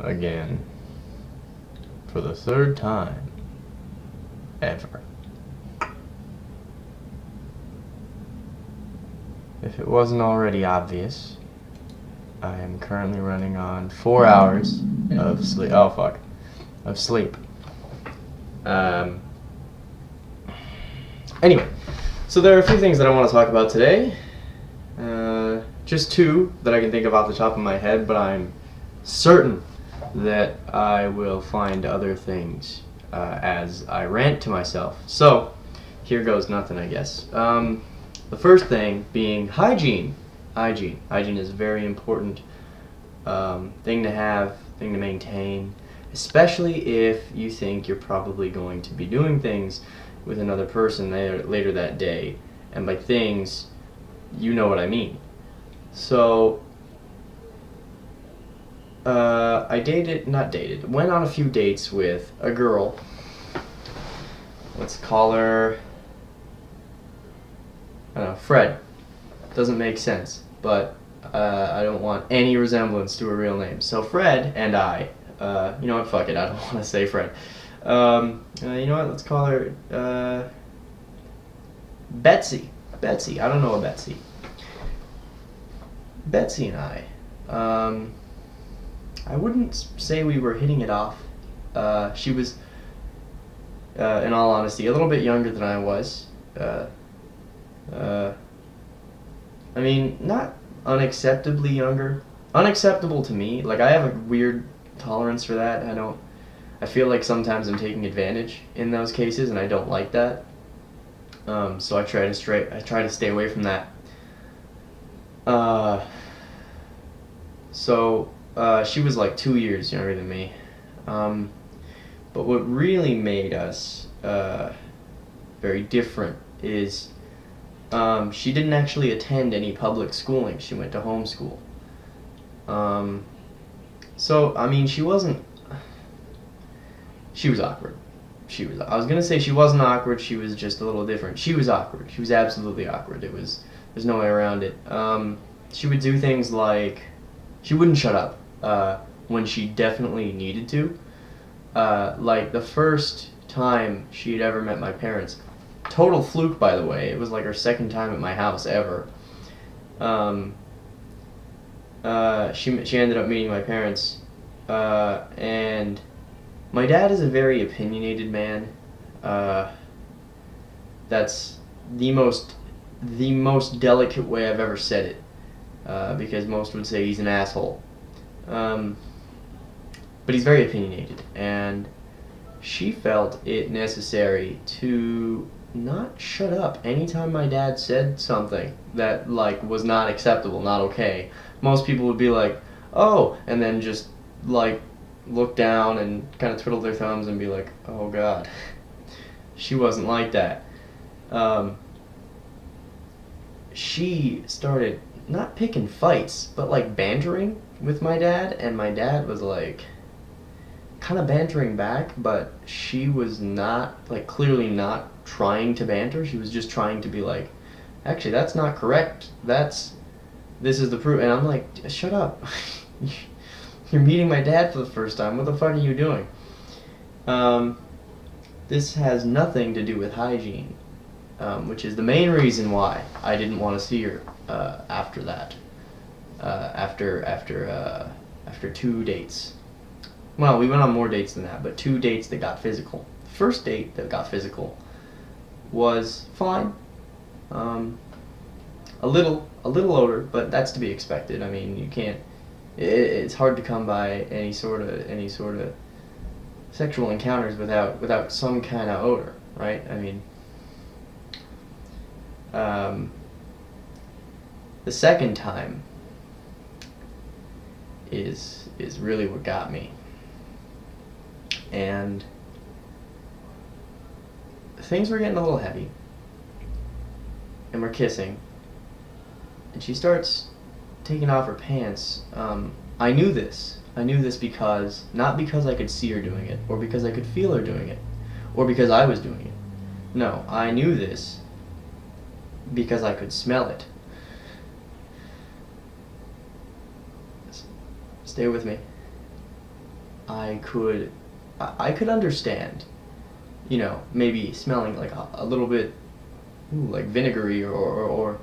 again for the third time ever. If it wasn't already obvious, I am currently running on 4 hours of sleep. Oh fuck, of sleep. Anyway, so there are a few things that I want to talk about today. Just two that I can think of off the top of my head, but I'm certain that I will find other things as I rant to myself. So, here goes nothing, I guess. The first thing being hygiene. Hygiene is a very important thing to have, thing to maintain, especially if you think you're probably going to be doing things with another person later that day. And by things, you know what I mean. So, went on a few dates with a girl. Let's call her, I don't know, Fred. Doesn't make sense, but I don't want any resemblance to a real name. So Fred and I, you know what, fuck it, I don't want to say Fred. You know what, let's call her Betsy. I don't know a Betsy. Betsy and I wouldn't say we were hitting it off. She was, in all honesty, a little bit younger than I was. I mean, not unacceptably younger. Unacceptable to me. Like, I have a weird tolerance for that. I feel like sometimes I'm taking advantage in those cases, and I don't like that. So I try to stay away from that. So she was like 2 years younger than me. But what really made us very different is she didn't actually attend any public schooling. She went to homeschool. So, I mean, she was awkward. I was going to say she wasn't awkward, she was just a little different. She was awkward. She was absolutely awkward. There's no way around it. She would do things like, she wouldn't shut up when she definitely needed to. Like the first time she had ever met my parents, total fluke, by the way. It was like her second time at my house ever. She ended up meeting my parents, and my dad is a very opinionated man. That's the most delicate way I've ever said it, because most would say he's an asshole. But he's very opinionated, and she felt it necessary to not shut up anytime my dad said something that, like, was not acceptable, not okay. Most people would be like, oh, and then just, like, look down and kind of twiddle their thumbs and be like, oh god. She wasn't like that. She started not picking fights, but like bantering with my dad, and my dad was like kind of bantering back, but she was not, like, clearly not trying to banter. She was just trying to be like, actually, that's not correct. This is the proof. And I'm like, shut up. You're meeting my dad for the first time. What the fuck are you doing? This has nothing to do with hygiene, which is the main reason why I didn't want to see her after that. After 2 dates. Well, we went on more dates than that, but 2 dates that got physical. The first date that got physical was fine. A little older, but that's to be expected. I mean, you can't. It's hard to come by any sort of sexual encounters without some kind of odor, right? I mean, the second time is really what got me. And things were getting a little heavy, and we're kissing, and she starts taking off her pants. I knew this because, not because I could see her doing it, or because I could feel her doing it, or because I was doing it. No, I knew this because I could smell it. Stay with me. I could understand, maybe smelling like a little bit, like vinegary or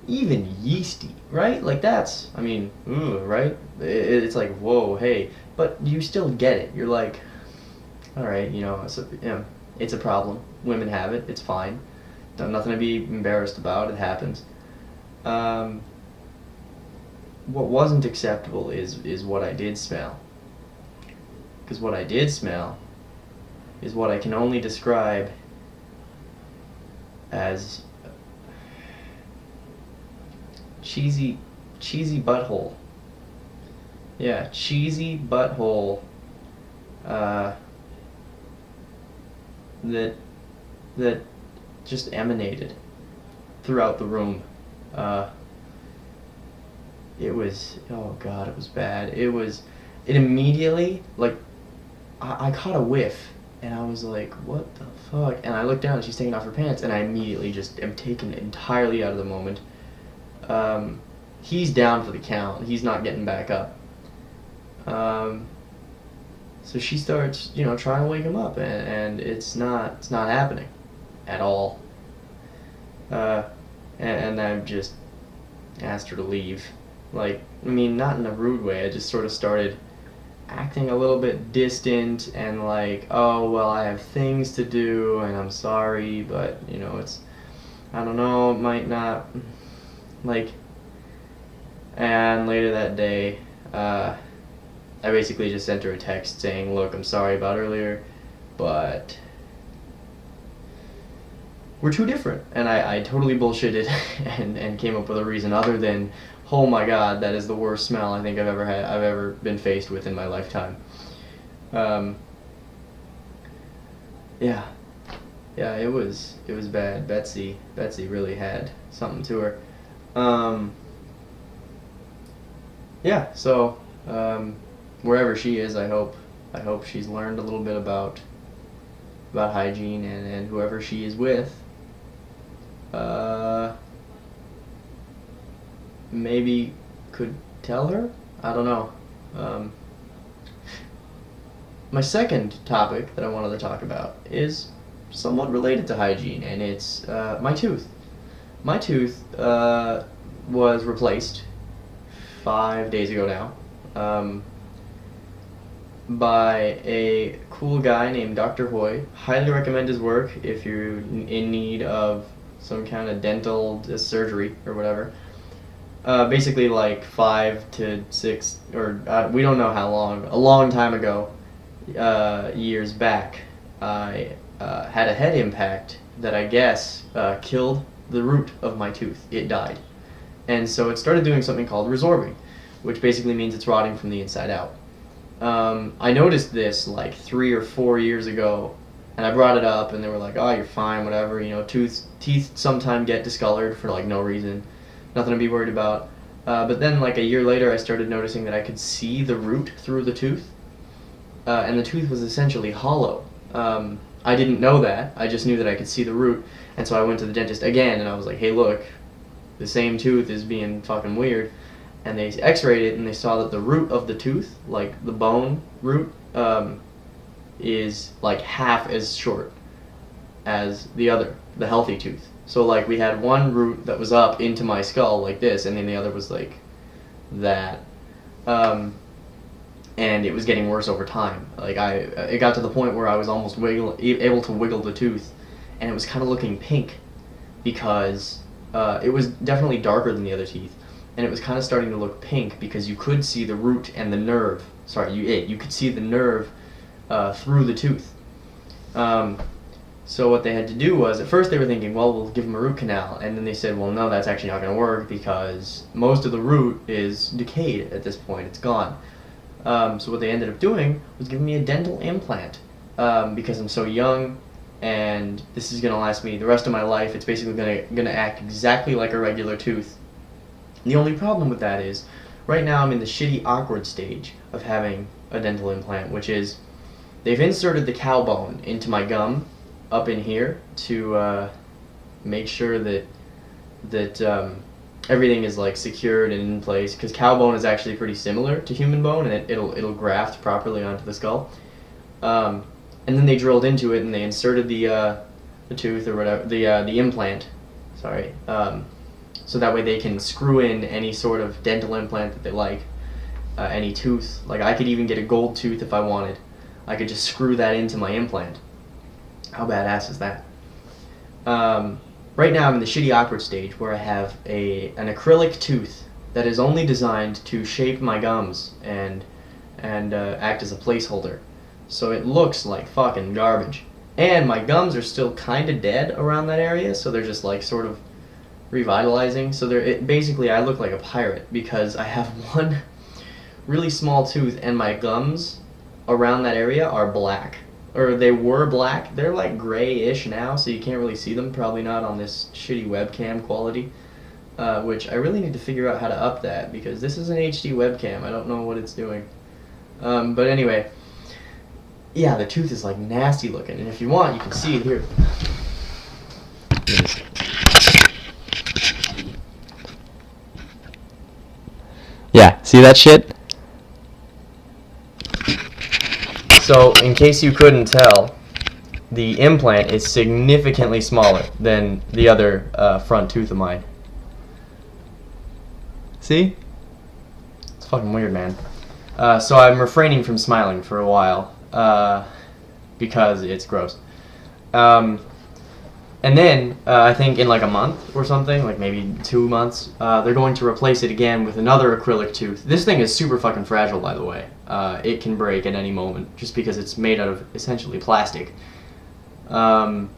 even yeasty, right? Like that's, I mean, right? It's like, whoa, hey, but you still get it. You're like, all right, it's a problem. Women have it. It's fine. Nothing to be embarrassed about. It happens. What wasn't acceptable is what I did smell. Because what I did smell is what I can only describe as cheesy butthole. Yeah, cheesy butthole. That just emanated throughout the room. It was, oh god, it was bad. It immediately, like, I caught a whiff, and I was like, what the fuck? And I looked down, and she's taking off her pants, and I immediately just am taken entirely out of the moment. He's down for the count. He's not getting back up. So she starts, trying to wake him up, and it's not happening at all. And I've just asked her to leave. Like, I mean, not in a rude way. I just sort of started acting a little bit distant and like, oh, well, I have things to do and I'm sorry, but, it's, I don't know, it might not, like, and later that day, I basically just sent her a text saying, look, I'm sorry about earlier, but we're too different. And I totally bullshitted and came up with a reason other than, oh my god, that is the worst smell I think I've ever been faced with in my lifetime. Yeah, it was bad. Betsy really had something to her. Yeah, so wherever she is, I hope she's learned a little bit about hygiene, and whoever she is with, maybe could tell her. I don't know. My second topic that I wanted to talk about is somewhat related to hygiene, and it's my tooth. My tooth was replaced 5 days ago now, by a cool guy named Dr. Hoy. Highly recommend his work if you're in need of some kind of dental surgery or whatever. Basically like 5 to 6, or we don't know how long, a long time ago, years back, I had a head impact that I guess killed the root of my tooth. It died. And so it started doing something called resorbing, which basically means it's rotting from the inside out. I noticed this like 3 or 4 years ago, and I brought it up, and they were like, oh, you're fine, whatever, teeth sometimes get discolored for like no reason, nothing to be worried about. But then like a year later, I started noticing that I could see the root through the tooth, and the tooth was essentially hollow. I didn't know that, I just knew that I could see the root, and so I went to the dentist again, and I was like, hey look, the same tooth is being fucking weird. And they x-rayed it, and they saw that the root of the tooth, like the bone root, is like half as short as the healthy tooth. So like we had one root that was up into my skull like this, and then the other was like that. And it was getting worse over time. Like it got to the point where I was almost able to wiggle the tooth, and it was kind of looking pink because it was definitely darker than the other teeth. And it was kind of starting to look pink because you could see the root and the nerve. Sorry, you could see the nerve through the tooth. So what they had to do was, at first they were thinking, well, we'll give him a root canal. And then they said, well, no, that's actually not going to work because most of the root is decayed at this point. It's gone. So what they ended up doing was giving me a dental implant because I'm so young and this is going to last me the rest of my life. It's basically going to act exactly like a regular tooth. The only problem with that is, right now I'm in the shitty, awkward stage of having a dental implant, which is, they've inserted the cow bone into my gum up in here to make sure that everything is like secured and in place, because cow bone is actually pretty similar to human bone, and it'll graft properly onto the skull. And then they drilled into it and they inserted the tooth or whatever, the implant. Sorry. So that way they can screw in any sort of dental implant that they like, any tooth. Like I could even get a gold tooth if I wanted. I could just screw that into my implant. How badass is that? Right now I'm in the shitty awkward stage where I have an acrylic tooth that is only designed to shape my gums and act as a placeholder. So it looks like fucking garbage. And my gums are still kind of dead around that area, so they're just like sort of revitalizing. So basically I look like a pirate because I have one really small tooth and my gums around that area are black. Or they were black. They're like grayish now, so you can't really see them. Probably not on this shitty webcam quality. Which I really need to figure out how to up that, because this is an HD webcam. I don't know what it's doing. But anyway, yeah, the tooth is like nasty looking, and if you want, you can see it here. Yeah, see that shit? So, in case you couldn't tell, the implant is significantly smaller than the other front tooth of mine. See? It's fucking weird, man. So I'm refraining from smiling for a while, because it's gross. And then, I think in like a month or something, like maybe 2 months, they're going to replace it again with another acrylic tooth. This thing is super fucking fragile, by the way. It can break at any moment, just because it's made out of essentially plastic. I'm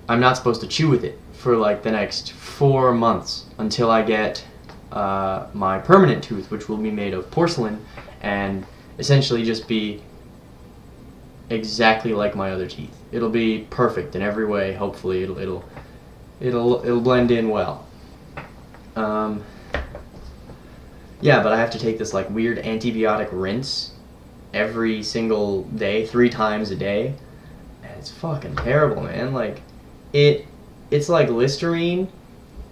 not supposed to chew with it for like the next 4 months until I get my permanent tooth, which will be made of porcelain and essentially just be exactly like my other teeth. It'll be perfect in every way. Hopefully, it'll blend in well. Yeah, but I have to take this like weird antibiotic rinse every single day, 3 times a day, and it's fucking terrible, man. Like, it's like Listerine.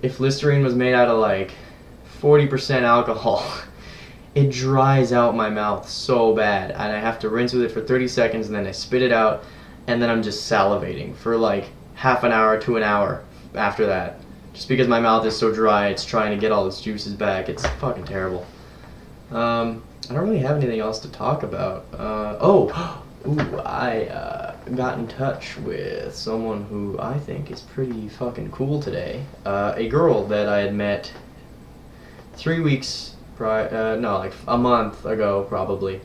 If Listerine was made out of like 40% alcohol, it dries out my mouth so bad, and I have to rinse with it for 30 seconds, and then I spit it out, and then I'm just salivating for like half an hour to an hour after that, just because my mouth is so dry. It's trying to get all its juices back. It's fucking terrible. I don't really have anything else to talk about. I got in touch with someone who I think is pretty fucking cool today. A girl that I had met 3 weeks like a month ago, probably.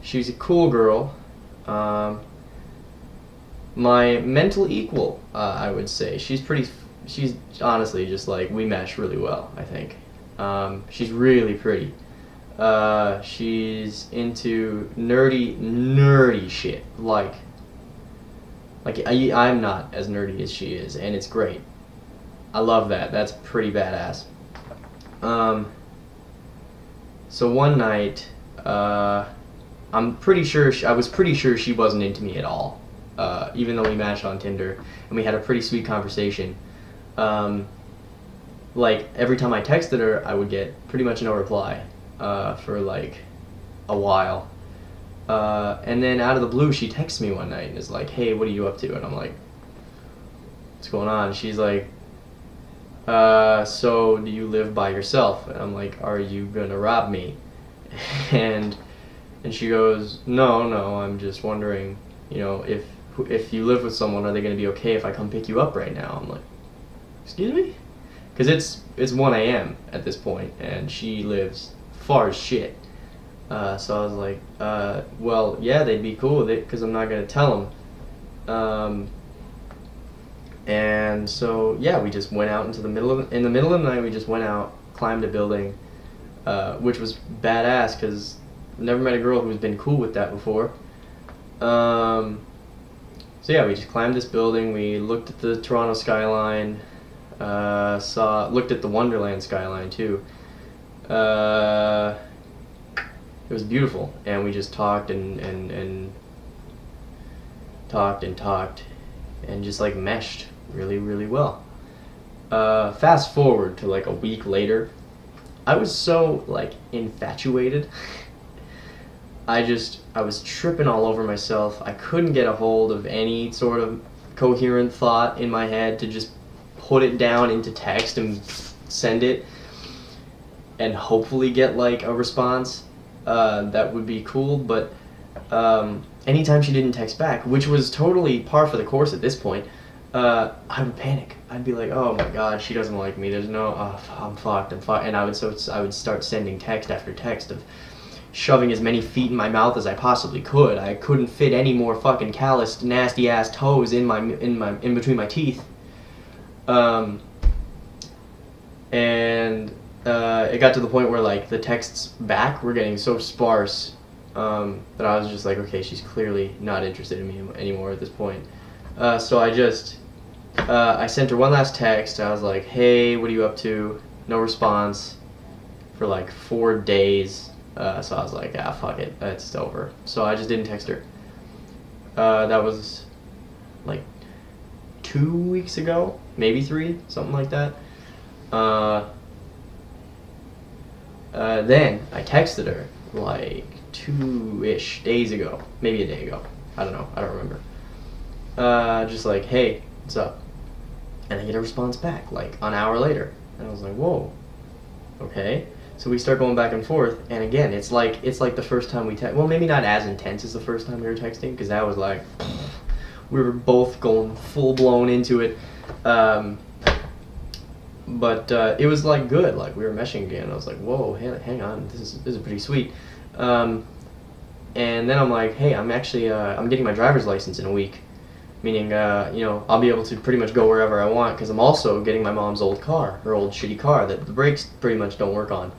She's a cool girl. My mental equal, I would say. She's honestly just like, we mesh really well, I think. She's really pretty. She's into nerdy shit. Like I'm not as nerdy as she is, and it's great. I love that. That's pretty badass. So one night, I was pretty sure she wasn't into me at all, even though we matched on Tinder, and we had a pretty sweet conversation. Like, every time I texted her, I would get pretty much no reply, for like a while. And then out of the blue, she texts me one night and is like, "Hey, what are you up to?" And I'm like, "What's going on?" And she's like, "So do you live by yourself?" And I'm like, "Are you gonna rob me?" And she goes, No, I'm just wondering, if you live with someone, are they gonna be okay if I come pick you up right now?" I'm like, "Excuse me?" Because it's 1 a.m. at this point, and she lives far as shit. So I was like, well, yeah, they'd be cool with it, because I'm not gonna tell them. And so, yeah, we just went out in the middle of the night. We just went out, climbed a building, which was badass, because I've never met a girl who's been cool with that before. So yeah, we just climbed this building. We looked at the Toronto skyline, looked at the Wonderland skyline too. It was beautiful, and we just talked and talked, and just like meshed really, really well. Fast forward to like a week later, I was so like infatuated. I was tripping all over myself. I couldn't get a hold of any sort of coherent thought in my head to just put it down into text and send it and hopefully get like a response. That would be cool, but anytime she didn't text back, which was totally par for the course at this point, I would panic. I'd be like, oh my god, she doesn't like me. There's no, I'm fucked, and I would start sending text after text of shoving as many feet in my mouth as I possibly could. I couldn't fit any more fucking calloused, nasty ass toes in between my teeth. And it got to the point where like the texts back were getting so sparse that I was just like, okay, she's clearly not interested in me anymore at this point. So I sent her one last text. I was like, hey, what are you up to? No response for like 4 days. So I was like, ah, fuck it, it's over. So I just didn't text her. That was like 2 weeks ago, maybe 3, something like that. Then I texted her like 2-ish days ago, maybe a day ago. I don't know, I don't remember. Just like, hey, what's up? And I get a response back like an hour later, and I was like, whoa, okay. So we start going back and forth, and again, it's like the first time we text. Well, maybe not as intense as the first time we were texting, because that was like we were both going full blown into it. But it was like good, like we were meshing again. I was like, whoa, hang on, this is pretty sweet. And then I'm like, hey, I'm actually I'm getting my driver's license in a week, meaning I'll be able to pretty much go wherever I want, because I'm also getting my mom's old car, her old shitty car that the brakes pretty much don't work on,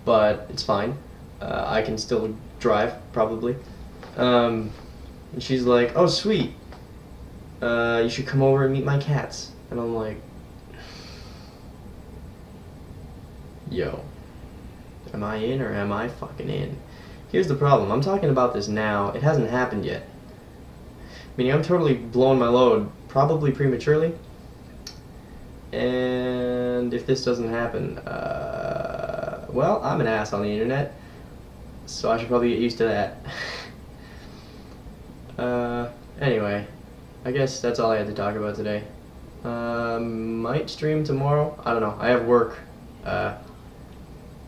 but it's fine. I can still drive probably. And she's like, oh sweet, you should come over and meet my cats. And I'm like, yo, am I in or am I fucking in? Here's the problem. I'm talking about this now. It hasn't happened yet. Meaning I'm totally blowing my load, probably prematurely. And if this doesn't happen, well, I'm an ass on the internet, so I should probably get used to that. Anyway, I guess that's all I had to talk about today. Might stream tomorrow. I don't know. I have work.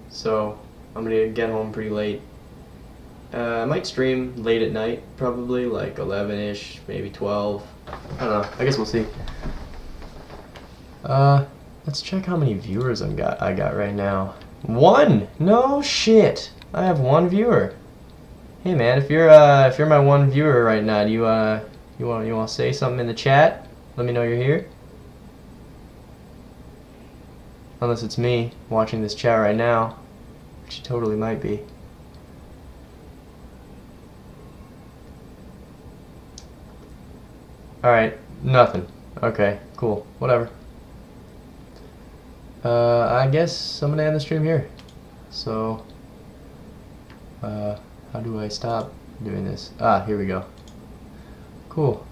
So I'm gonna get home pretty late. I might stream late at night, probably like 11-ish, maybe 12. I don't know. I guess we'll see. Let's check how many viewers I got right now. 1! No shit. I have 1 viewer. Hey man, if you're my 1 viewer right now, do you want to say something in the chat? Let me know you're here. Unless it's me watching this chat right now, which it totally might be. Alright, nothing. Okay, cool. Whatever. I guess I'm gonna end the stream here. So, how do I stop doing this? Ah, here we go. Cool.